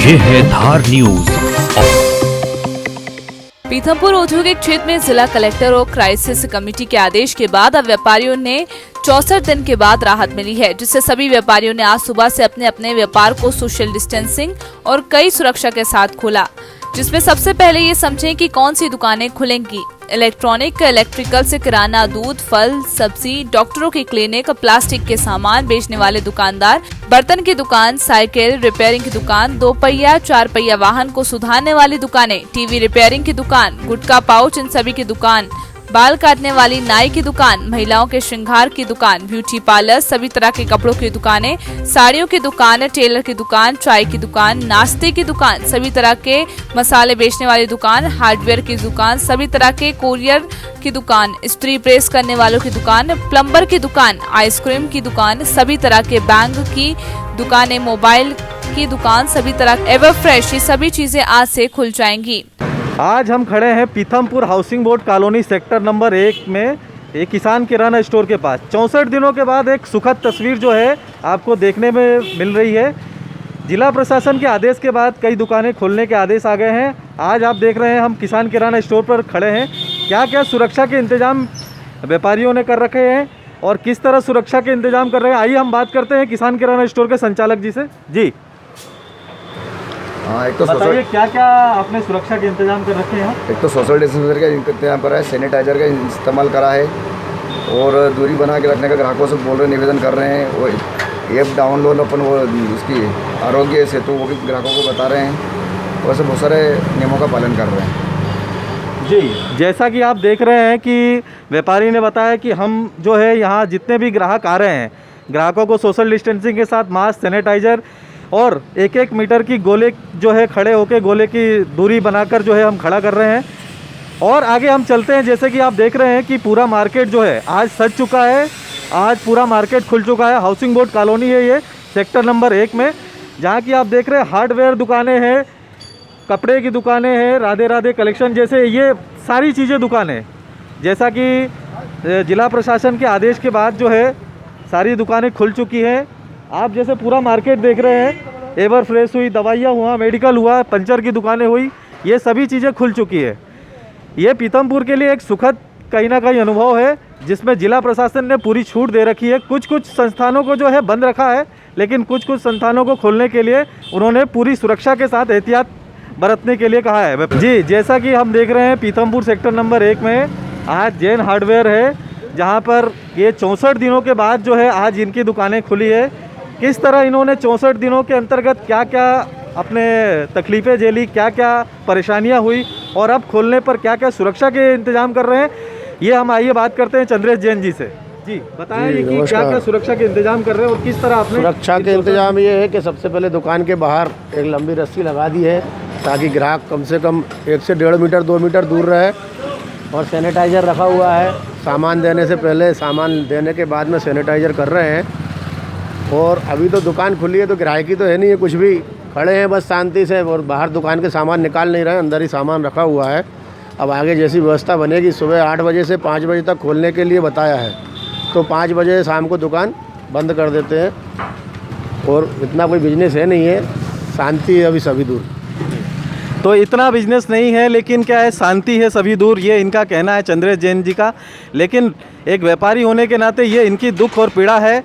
ये है धार न्यूज। पीथमपुर औद्योगिक क्षेत्र में जिला कलेक्टर और क्राइसिस कमेटी के आदेश के बाद अब व्यापारियों ने 64 दिन के बाद राहत मिली है, जिससे सभी व्यापारियों ने आज सुबह से अपने अपने व्यापार को सोशल डिस्टेंसिंग और कई सुरक्षा के साथ खोला, जिसमें सबसे पहले ये समझें कि कौन सी दुकानें खुलेंगी। इलेक्ट्रॉनिक, इलेक्ट्रिकल से किराना, दूध, फल, सब्जी, डॉक्टरों की क्लिनिक, प्लास्टिक के सामान बेचने वाले दुकानदार, बर्तन की दुकान, साइकिल रिपेयरिंग की दुकान, 2 पहिया 4 पहिया वाहन को सुधारने वाली दुकानें, टीवी रिपेयरिंग की दुकान, गुटखा पाउच, इन सभी की दुकान, बाल काटने वाली नाई की दुकान, महिलाओं के श्रृंगार की दुकान, ब्यूटी पार्लर, सभी तरह के कपड़ों की दुकानें, साड़ियों की दुकान, टेलर की दुकान, चाय की दुकान, नाश्ते की दुकान, सभी तरह के मसाले बेचने वाली दुकान, हार्डवेयर की दुकान, सभी तरह के कोरियर की दुकान, स्प्री प्रेस करने वालों की दुकान, प्लम्बर की दुकान, आइसक्रीम की दुकान, सभी तरह के बैंक की दुकानें, मोबाइल की दुकान, सभी तरह एवर फ्रेश, ये सभी चीजें आज से खुल जाएंगी। आज हम खड़े हैं Pithampur housing board colony sector number 1 में एक किसान किराना स्टोर के पास। 64 दिनों के बाद एक सुखद तस्वीर जो है आपको देखने में मिल रही है। जिला प्रशासन के आदेश के बाद कई दुकानें खोलने के आदेश आ गए हैं। आज आप देख रहे हैं हम किसान किराना स्टोर पर खड़े हैं। क्या क्या सुरक्षा के इंतजाम व्यापारियों ने कर रखे हैं और किस तरह सुरक्षा के इंतजाम कर रहे हैं, आइए हम बात करते हैं किसान किराना स्टोर के संचालक जी से। जी हाँ, एक तो बताइए क्या क्या आपने सुरक्षा के इंतजाम कर रखे हैं। एक तो सोशल डिस्टेंसिंग का इंतजाम करा है, सैनिटाइजर का इस्तेमाल करा है और दूरी बना के रखने का ग्राहकों से बोल रहे निवेदन कर रहे हैं। वो ऐप डाउनलोड अपन वो उसकी आरोग्य सेतु वो भी ग्राहकों को बता रहे हैं। वैसे बहुत सारे नियमों का पालन कर रहे हैं। जी, जैसा कि आप देख रहे हैं कि व्यापारी ने बताया कि हम जो है यहाँ जितने भी ग्राहक आ रहे हैं, ग्राहकों को सोशल डिस्टेंसिंग के साथ मास्क, सैनिटाइजर और 1-1 मीटर की गोले जो है खड़े होकर गोले की दूरी बनाकर जो है हम खड़ा कर रहे हैं। और आगे हम चलते हैं। जैसे कि आप देख रहे हैं कि पूरा मार्केट जो है आज सज चुका है। आज पूरा मार्केट खुल चुका है। हाउसिंग बोर्ड कॉलोनी है ये सेक्टर नंबर 1 में, जहाँ की आप देख रहे हैं हार्डवेयर दुकानें हैं, कपड़े की दुकानें हैं, राधे राधे कलेक्शन जैसे ये सारी चीज़ें दुकानें। जैसा कि जिला प्रशासन के आदेश के बाद जो है सारी दुकानें खुल चुकी हैं। आप जैसे पूरा मार्केट देख रहे हैं, एवर फ्रेश हुई, दवाइयाँ हुआ, मेडिकल हुआ, पंचर की दुकानें हुई, ये सभी चीज़ें खुल चुकी है। ये पीथमपुर के लिए एक सुखद कहीं ना कहीं अनुभव है, जिसमें जिला प्रशासन ने पूरी छूट दे रखी है। कुछ संस्थानों को जो है बंद रखा है, लेकिन कुछ संस्थानों को खोलने के लिए उन्होंने पूरी सुरक्षा के साथ एहतियात बरतने के लिए कहा है। जी, जैसा कि हम देख रहे हैं पीथमपुर सेक्टर नंबर 1 में आज जैन हार्डवेयर है, जहाँ पर ये 64 दिनों के बाद जो है आज इनकी दुकानें खुली है। किस तरह इन्होंने 64 दिनों के अंतर्गत क्या क्या अपने तकलीफ़ें झेली, क्या क्या परेशानियां हुई और अब खोलने पर क्या क्या सुरक्षा के इंतजाम कर रहे हैं, ये हम आइए बात करते हैं चंद्रेश जैन जी से। जी बताएं कि क्या क्या सुरक्षा के इंतजाम कर रहे हैं और किस तरह आपने सुरक्षा के इंतजाम ये है कि सबसे पहले दुकान के बाहर एक लंबी रस्सी लगा दी है ताकि ग्राहक कम से कम 1 से 1.5 मीटर 2 मीटर दूर रहे। और सैनिटाइज़र रखा हुआ है, सामान देने से पहले, सामान देने के बाद में सैनिटाइज़र कर रहे हैं। और अभी तो दुकान खुली है तो ग्राहकी तो है नहीं है, कुछ भी खड़े हैं बस शांति से, और बाहर दुकान के सामान निकाल नहीं रहे, अंदर ही सामान रखा हुआ है। अब आगे जैसी व्यवस्था बनेगी, सुबह 8 बजे से 5 बजे तक खोलने के लिए बताया है, तो 5 बजे शाम को दुकान बंद कर देते हैं। और इतना कोई बिजनेस है नहीं है, शांति है अभी सभी दूर। तो इतना बिजनेस नहीं है, लेकिन क्या है, शांति है सभी दूर, ये इनका कहना है चंद्रेश जैन जी का। लेकिन एक व्यापारी होने के नाते ये इनकी दुख और पीड़ा है।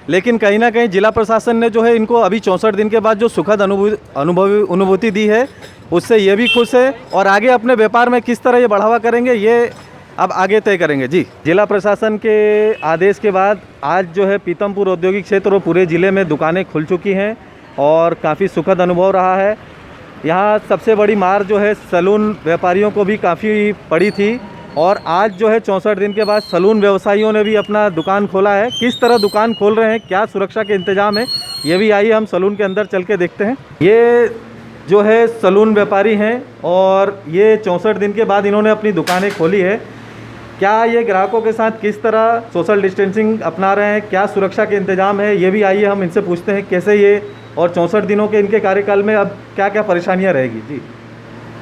लेकिन कहीं ना कहीं जिला प्रशासन ने जो है इनको अभी 64 दिन के बाद जो सुखद अनुभूति दी है, उससे ये भी खुश है। और आगे अपने व्यापार में किस तरह ये बढ़ावा करेंगे, ये अब आगे तय करेंगे। जी, जिला प्रशासन के आदेश के बाद आज जो है पीथमपुर औद्योगिक क्षेत्र और पूरे ज़िले में दुकानें खुल चुकी हैं और काफ़ी सुखद अनुभव रहा है। यहाँ सबसे बड़ी मार जो है सैलून व्यापारियों को भी काफ़ी पड़ी थी, और आज जो है 64 दिन के बाद सैलून व्यवसायियों ने भी अपना दुकान खोला है। किस तरह दुकान खोल रहे हैं, क्या सुरक्षा के इंतजाम है, ये भी आइए हम सैलून के अंदर चल के देखते हैं। ये जो है सैलून व्यापारी हैं और ये 64 दिन के बाद इन्होंने अपनी दुकानें खोली है। क्या ये ग्राहकों के साथ किस तरह सोशल डिस्टेंसिंग अपना रहे हैं, क्या सुरक्षा के इंतजाम है, ये भी आइए हम इनसे पूछते हैं कैसे ये, और 64 दिनों के इनके कार्यकाल में अब क्या क्या परेशानियाँ रहेगी। जी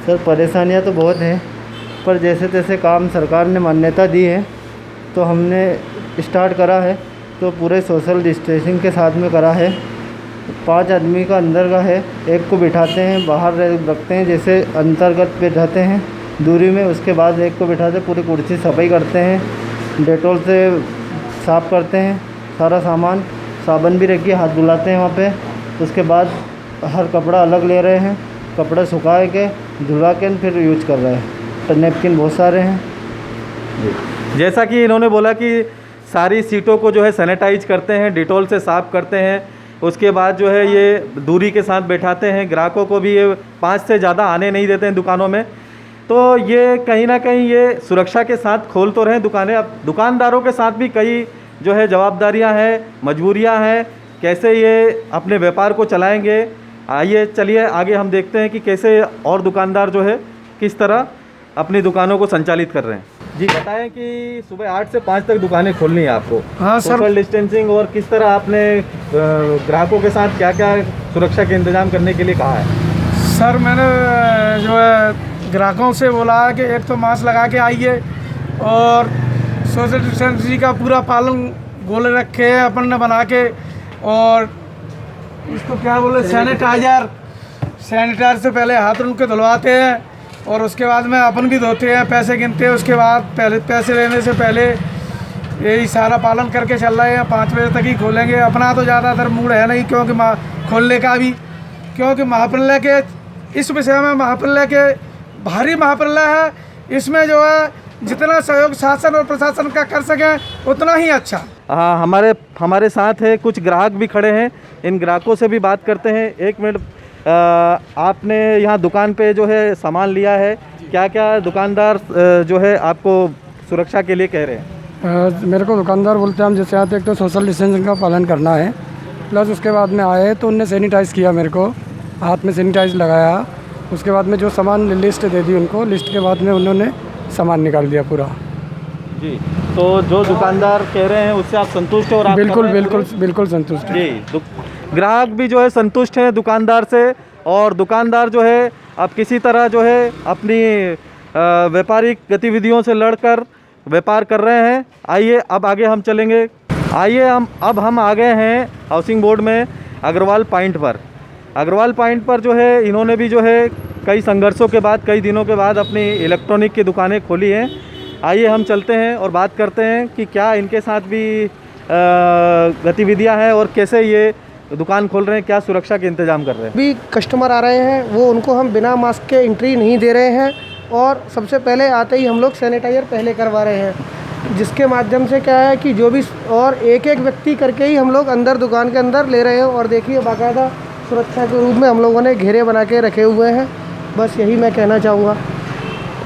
सर, परेशानियाँ तो बहुत हैं, पर जैसे तैसे काम सरकार ने मान्यता दी है तो हमने स्टार्ट करा है, तो पूरे सोशल डिस्टेंसिंग के साथ में करा है। 5 आदमी का अंदर का है, एक को बिठाते हैं, बाहर रखते हैं, जैसे अंतर्गत बिठाते हैं दूरी में। उसके बाद एक को बिठाते, पूरी कुर्सी सफाई करते हैं, डेटॉल से साफ़ करते हैं सारा सामान, साबुन भी रखिए, हाथ धुलाते हैं वहाँ पे। उसके बाद हर कपड़ा अलग ले रहे हैं, कपड़ा सुखा के धुला के फिर यूज कर रहे हैं। तो नैपकिन बहुत सारे हैं। जैसा कि इन्होंने बोला कि सारी सीटों को जो है सैनिटाइज करते हैं, डिटॉल से साफ़ करते हैं। उसके बाद जो है ये दूरी के साथ बैठाते हैं, ग्राहकों को भी ये 5 से ज़्यादा आने नहीं देते हैं दुकानों में। तो ये कहीं ना कहीं ये सुरक्षा के साथ खोल तो रहे दुकानें। अब दुकानदारों के साथ भी कई जो है जवाबदारियां हैं, मजबूरियां हैं, कैसे ये अपने व्यापार को चलाएंगे। आइए चलिए आगे हम देखते हैं कि कैसे और दुकानदार जो है किस तरह अपनी दुकानों को संचालित कर रहे हैं। जी बताएं कि सुबह 8 से 5 तक दुकानें खोलनी है आपको। हाँ सर। सोशल डिस्टेंसिंग और किस तरह आपने ग्राहकों के साथ क्या क्या सुरक्षा के इंतजाम करने के लिए कहा है? सर मैंने जो है ग्राहकों से बोला है कि एक तो मास्क लगा के आइए और सोशल डिस्टेंसिंग का पूरा पालन गोले रखे हैं अपन ने बना के, और इसको क्या बोले सैनिटाइज़र से पहले हाथ उनके धुलवाते हैं और उसके बाद में अपन भी धोते हैं, पैसे गिनते हैं। उसके बाद पहले पैसे लेने से पहले यही सारा पालन करके चल रहे हैं। 5 बजे तक ही खोलेंगे। अपना तो ज़्यादातर मूड है नहीं क्योंकि खोलने का भी, क्योंकि महाप्रलय के इस विषय में महाप्रलय के भारी महाप्रलय है। इसमें जो है जितना सहयोग शासन और प्रशासन का कर सकें उतना ही अच्छा। हाँ, हमारे साथ है कुछ ग्राहक भी खड़े हैं, इन ग्राहकों से भी बात करते हैं। 1 मिनट, आपने यहाँ दुकान पे जो है सामान लिया है, क्या क्या दुकानदार जो है आपको सुरक्षा के लिए कह रहे हैं? मेरे को दुकानदार बोलते हैं हम जैसे आते एक तो सोशल डिस्टेंसिंग का पालन करना है, प्लस उसके बाद में आए तो उनने सैनिटाइज़ किया, मेरे को हाथ में सैनिटाइज लगाया। उसके बाद में जो सामान लिस्ट दे दी उनको, लिस्ट के बाद में उन्होंने सामान निकाल दिया पूरा। जी, तो जो दुकानदार कह रहे हैं उससे आप संतुष्ट हो? और आप बिल्कुल संतुष्ट हैं। जी, ग्राहक भी जो है संतुष्ट हैं दुकानदार से, और दुकानदार जो है अब किसी तरह जो है अपनी व्यापारिक गतिविधियों से लड़कर व्यापार कर रहे हैं। आइए अब आगे हम चलेंगे। आइए हम आ गए हैं हाउसिंग बोर्ड में अग्रवाल पॉइंट पर। अग्रवाल पॉइंट पर जो है इन्होंने भी जो है कई संघर्षों के बाद, कई दिनों के बाद अपनी इलेक्ट्रॉनिक की दुकानें खोली हैं। आइए हम चलते हैं और बात करते हैं कि क्या इनके साथ भी गतिविधियां हैं और कैसे ये दुकान खोल रहे हैं, क्या सुरक्षा के इंतजाम कर रहे हैं। भी कस्टमर आ रहे हैं वो उनको हम बिना मास्क के एंट्री नहीं दे रहे हैं, और सबसे पहले आते ही हम लोग सैनिटाइज़र पहले करवा रहे हैं, जिसके माध्यम से क्या है कि जो भी और एक व्यक्ति करके ही हम लोग अंदर दुकान के अंदर ले रहे हैं। और देखिए बाकायदा सुरक्षा के रूप में हम लोगों ने घेरे बना के रखे हुए हैं। बस यही मैं कहना चाहूँगा।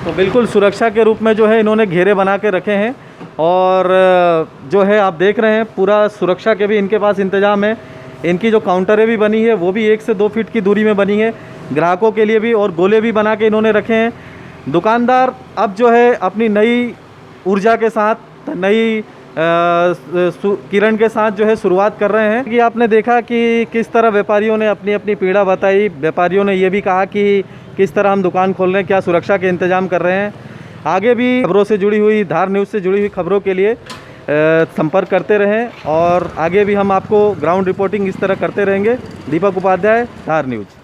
तो बिल्कुल सुरक्षा के रूप में जो है इन्होंने घेरे बना के रखे हैं, और जो है आप देख रहे हैं पूरा सुरक्षा के भी इनके पास इंतज़ाम है। इनकी जो काउंटरें भी बनी है वो भी 1 से 2 फीट की दूरी में बनी है ग्राहकों के लिए भी, और गोले भी बना के इन्होंने रखे हैं। दुकानदार अब जो है अपनी नई ऊर्जा के साथ, नई किरण के साथ जो है शुरुआत कर रहे हैं। कि आपने देखा कि किस तरह व्यापारियों ने अपनी अपनी पीड़ा बताई। व्यापारियों ने ये भी कहा कि किस तरह हम दुकान खोल रहे हैं, क्या सुरक्षा के इंतजाम कर रहे हैं। आगे भी खबरों से जुड़ी हुई, धार न्यूज़ से जुड़ी हुई खबरों के लिए संपर्क करते रहें, और आगे भी हम आपको ग्राउंड रिपोर्टिंग इस तरह करते रहेंगे। दीपक उपाध्याय, धार न्यूज़।